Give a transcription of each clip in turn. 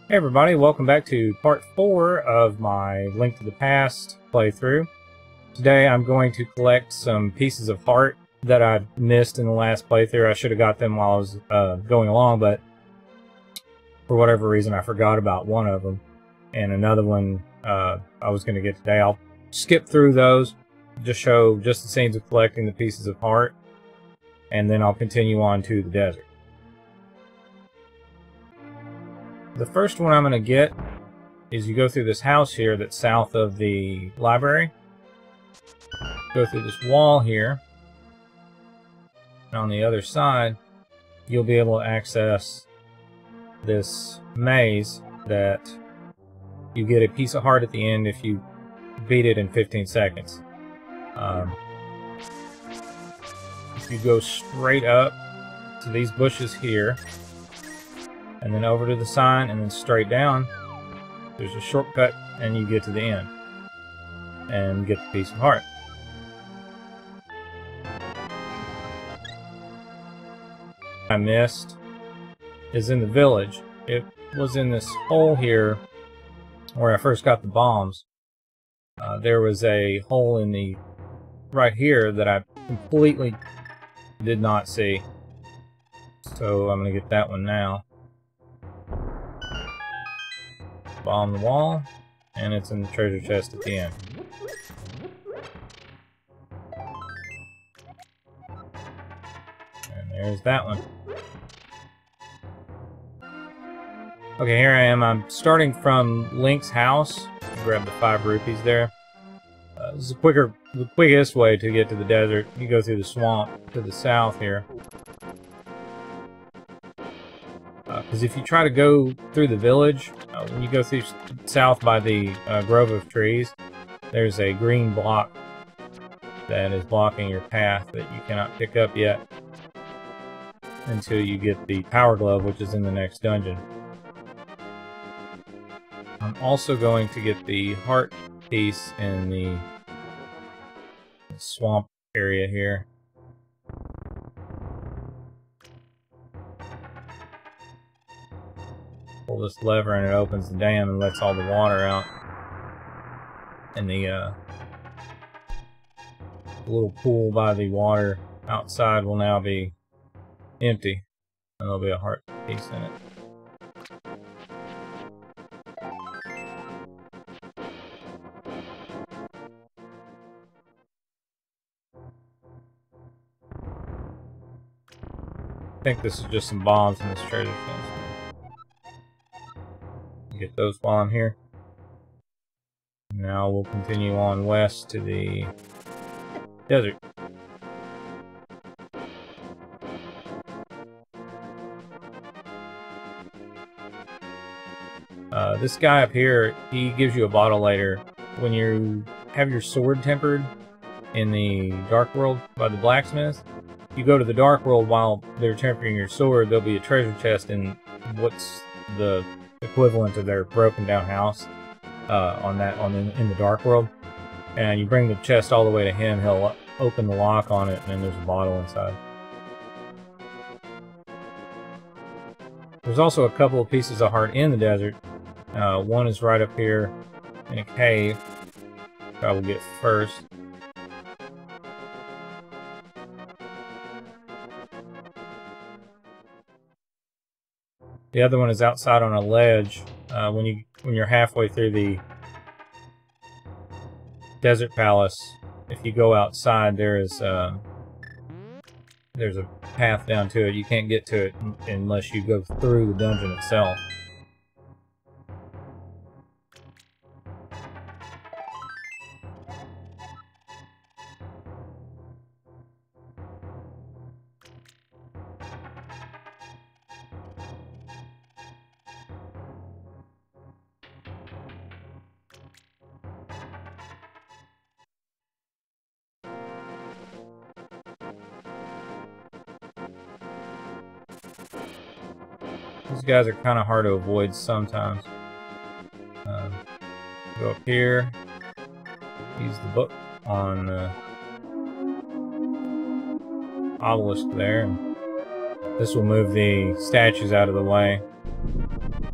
Hey everybody, welcome back to part 4 of my Link to the Past playthrough. Today I'm going to collect some pieces of heart that I missed in the last playthrough. I should have got them while I was going along, but for whatever reason I forgot about one of them. And another one I was going to get today. I'll skip through those, just show just the scenes of collecting the pieces of heart, and then I'll continue on to the desert. The first one I'm going to get is you go through this house here that's south of the library. Go through this wall here. And on the other side, you'll be able to access this maze that you get a piece of heart at the end if you beat it in 15 seconds. If you go straight up to these bushes here, and then over to the sign, and then straight down, there's a shortcut, and you get to the end. And get the piece of heart. I missed is in the village. It was in this hole here where I first got the bombs. There was a hole in the right here that I completely did not see. So I'm going to get that one now. Bomb the wall, and it's in the treasure chest at the end. And there's that one. Okay, here I am. I'm starting from Link's house. Grab the 5 rupees there. This is the quickest way to get to the desert. You go through the swamp to the south here. Because if you try to go through the village, when you go through south by the grove of trees, there's a green block that is blocking your path that you cannot pick up yet until you get the power glove, which is in the next dungeon. I'm also going to get the heart piece in the swamp area here. Pull this lever and it opens the dam and lets all the water out. And the little pool by the water outside will now be empty. And there'll be a heart piece in it. I think this is just some bombs in this treasure chest. Get those while I'm here. Now we'll continue on west to the desert. This guy up here, he gives you a bottle later. When you have your sword tempered in the Dark World by the blacksmith, you go to the Dark World while they're tempering your sword, there'll be a treasure chest in what's the equivalent of their broken down house in the Dark World, and you bring the chest all the way to him. He'll open the lock on it, and then there's a bottle inside. There's also a couple of pieces of heart in the desert. One is right up here in a cave, which I will get first. The other one is outside on a ledge. When you're halfway through the desert palace, if you go outside, there's a path down to it. You can't get to it unless you go through the dungeon itself. These guys are kind of hard to avoid sometimes. Go up here, use the book on the obelisk there. And this will move the statues out of the way.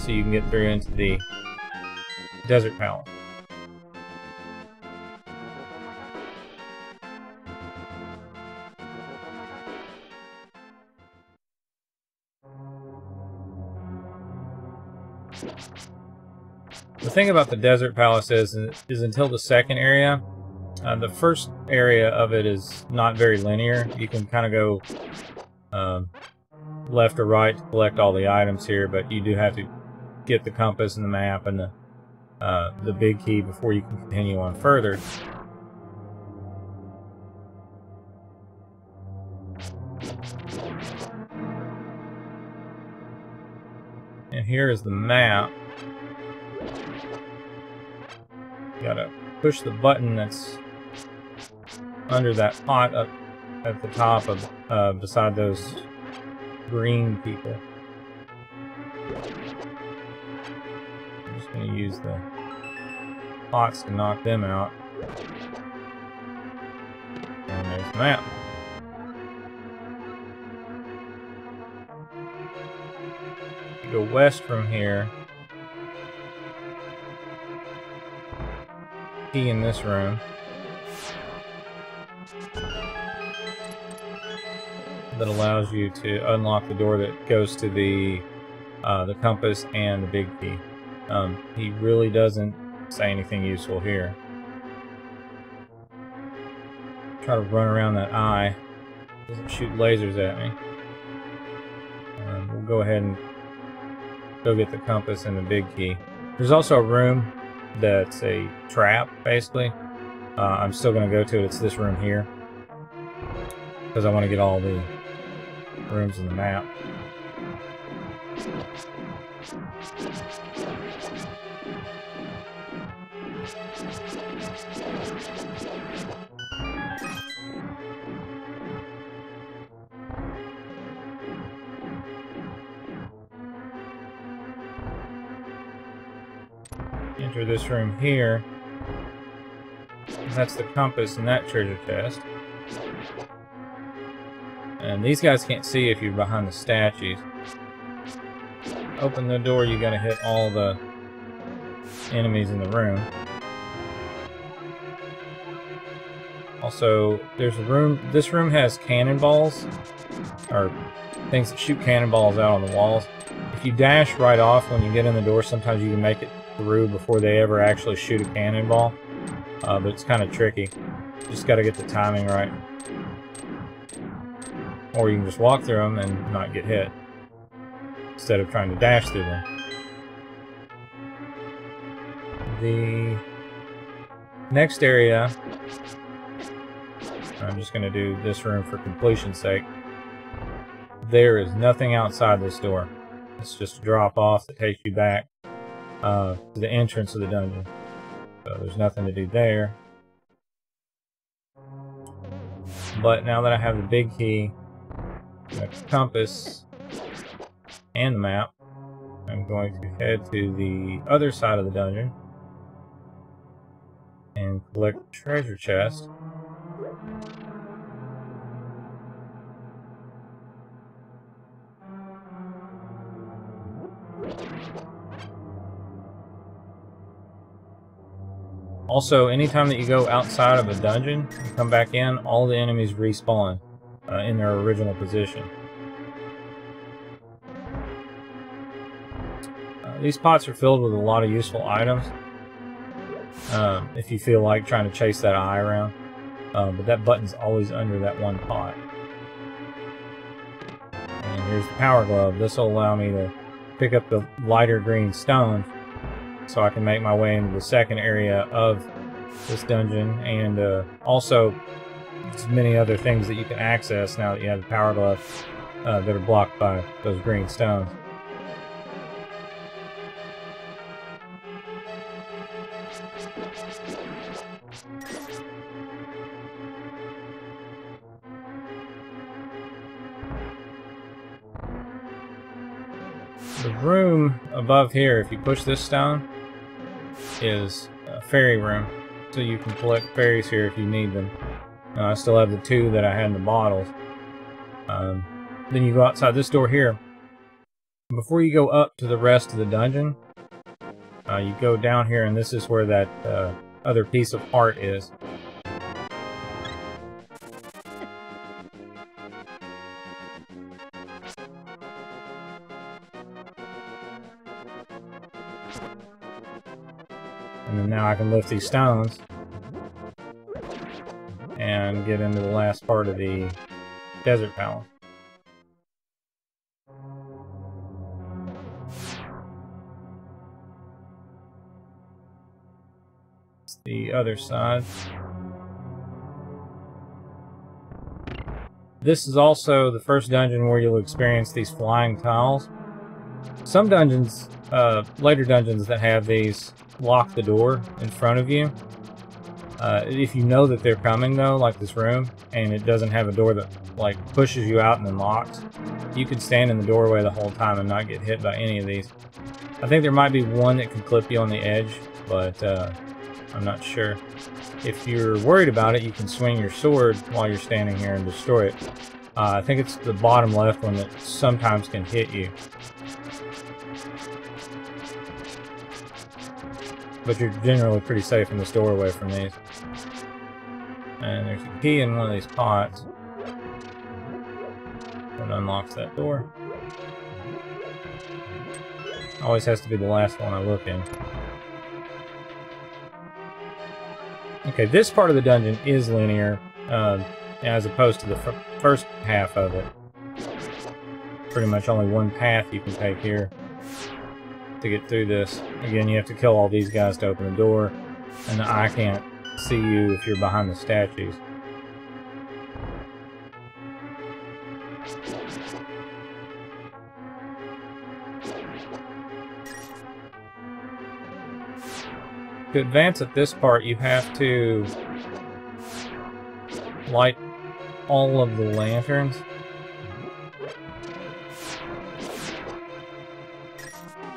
so you can get through into the desert palace. The thing about the desert palace is until the second area, the first area of it is not very linear. You can kind of go left or right to collect all the items here, but you do have to get the compass and the map and the big key before you can continue on further. And here is the map. You gotta push the button that's under that pot up at the top of beside those green people. I'm just gonna use the pots to knock them out. And there's the map. You go west from here. Key in this room. That allows you to unlock the door that goes to the compass and the big key. He really doesn't say anything useful here. Try to run around that eye. Doesn't shoot lasers at me. We'll go ahead and go get the compass and the big key. There's also a room that's a trap, basically. I'm still going to go to it. It's this room here, because I want to get all the rooms in the map. Enter this room here. That's the compass in that treasure chest. And these guys can't see if you're behind the statues. Open the door, you gotta hit all the enemies in the room. Also, there's a room, this room has cannonballs, or things that shoot cannonballs out on the walls. If you dash right off when you get in the door, sometimes you can make it through before they ever actually shoot a cannonball. But it's kind of tricky. You just gotta get the timing right. Or you can just walk through them and not get hit, instead of trying to dash through them. The next area, I'm just going to do this room for completion's sake. There is nothing outside this door. It's just a drop off that takes you back to the entrance of the dungeon. So there's nothing to do there. But now that I have the big key, the compass, and the map, I'm going to head to the other side of the dungeon and collect the treasure chest. Also, anytime that you go outside of a dungeon and come back in, all the enemies respawn in their original position. These pots are filled with a lot of useful items. If you feel like trying to chase that eye around. But that button's always under that one pot. And here's the power glove. This will allow me to pick up the lighter green stone, so I can make my way into the second area of this dungeon, and also there's many other things that you can access now that you have the power glove that are blocked by those green stones. The room above here, if you push this stone, is a fairy room, so you can collect fairies here if you need them. I still have the 2 that I had in the bottles. Then you go outside this door here, Before you go up to the rest of the dungeon, you go down here, and this is where that other piece of heart is. And then now I can lift these stones and get into the last part of the desert palace. It's the other side. This is also the first dungeon where you'll experience these flying tiles. Some dungeons, later dungeons that have these, lock the door in front of you. If you know that they're coming, though, like this room, and it doesn't have a door that like pushes you out and then locks, you could stand in the doorway the whole time and not get hit by any of these. I think there might be one that can clip you on the edge, but I'm not sure. If you're worried about it, you can swing your sword while you're standing here and destroy it. I think it's the bottom left one that sometimes can hit you. But you're generally pretty safe in this doorway from these. And there's a key in one of these pots that unlocks that door. Always has to be the last one I look in. Okay, this part of the dungeon is linear, as opposed to the first half of it. Pretty much only one path you can take here to get through this. Again, you have to kill all these guys to open the door, and the eye can't see you if you're behind the statues. To advance at this part, you have to light all of the lanterns.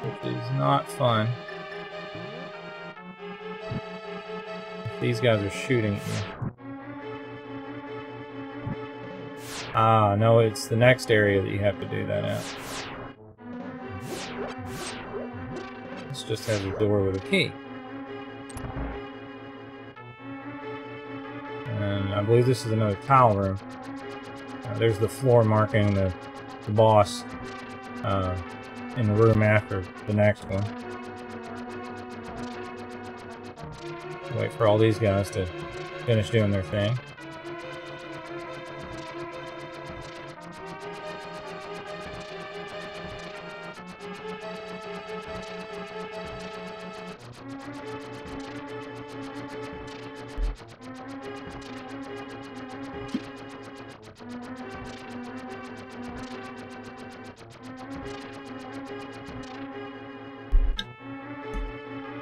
Which is not fun. If these guys are shooting at you. Ah, no, it's the next area that you have to do that at. This just has a door with a key. And I believe this is another tile room. There's the floor marking the boss in the room after the next one. Wait for all these guys to finish doing their thing.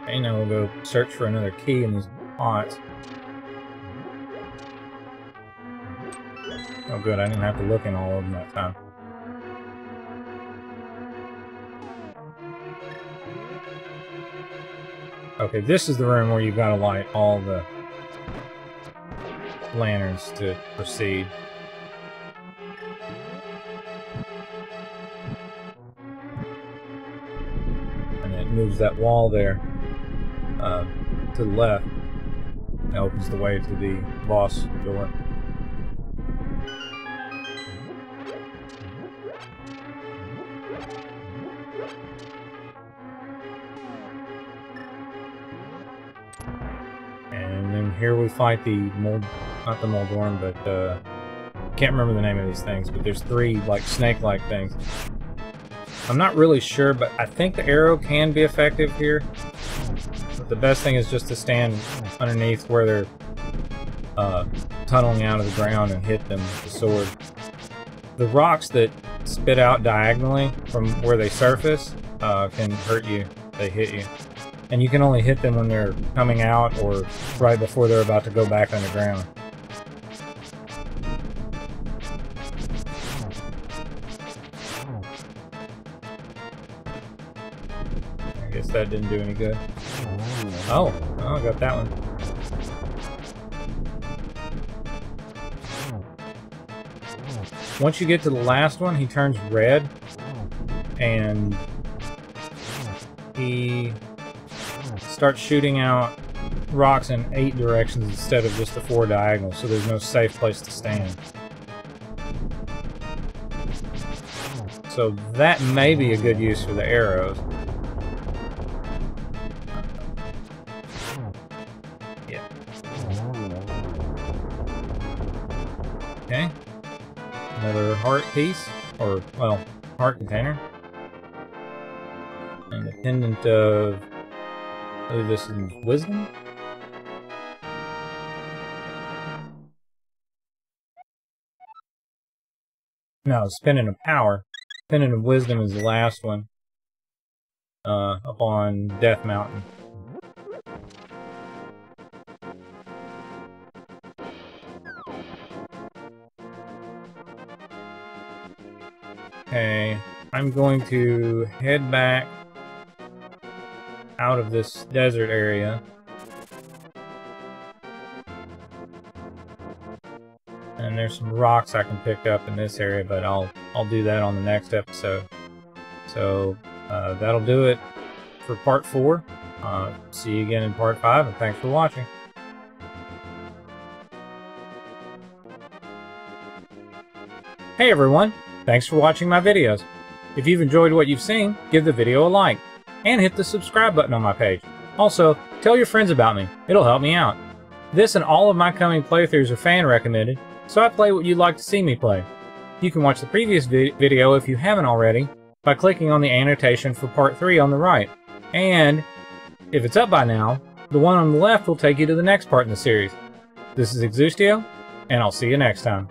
Okay, now we'll go search for another key in these pots. Oh good, I didn't have to look in all of them that time. Okay, this is the room where you've got to light all the lanterns to proceed. And it moves that wall there to the left. It opens the way to the boss door. And then here we fight the mold, not the Moldorm, but can't remember the name of these things, but there's three like snake-like things. I'm not really sure, but I think the arrow can be effective here. But the best thing is just to stand underneath where they're tunneling out of the ground and hit them with the sword. The rocks that spit out diagonally from where they surface can hurt you if they hit you. And you can only hit them when they're coming out or right before they're about to go back underground. I guess that didn't do any good. Oh, I got that one. Once you get to the last one, he turns red, and he starts shooting out rocks in 8 directions instead of just the 4 diagonals, so there's no safe place to stand. So that may be a good use for the arrows. Yeah. Okay. Another heart piece, or, well, heart container. And the pendant of... I believe this is wisdom? No, it's Pendant of Power. Pendant of Wisdom is the last one. Up on Death Mountain. Okay, I'm going to head back out of this desert area. And there's some rocks I can pick up in this area, but I'll do that on the next episode. So that'll do it for part 4. See you again in part 5, and thanks for watching. Hey everyone, thanks for watching my videos. If you've enjoyed what you've seen, give the video a like, and hit the subscribe button on my page. Also, tell your friends about me, it'll help me out. This and all of my coming playthroughs are fan recommended, so I play what you'd like to see me play. You can watch the previous video if you haven't already by clicking on the annotation for part 3 on the right. And if it's up by now, the one on the left will take you to the next part in the series. This is Exustio, and I'll see you next time.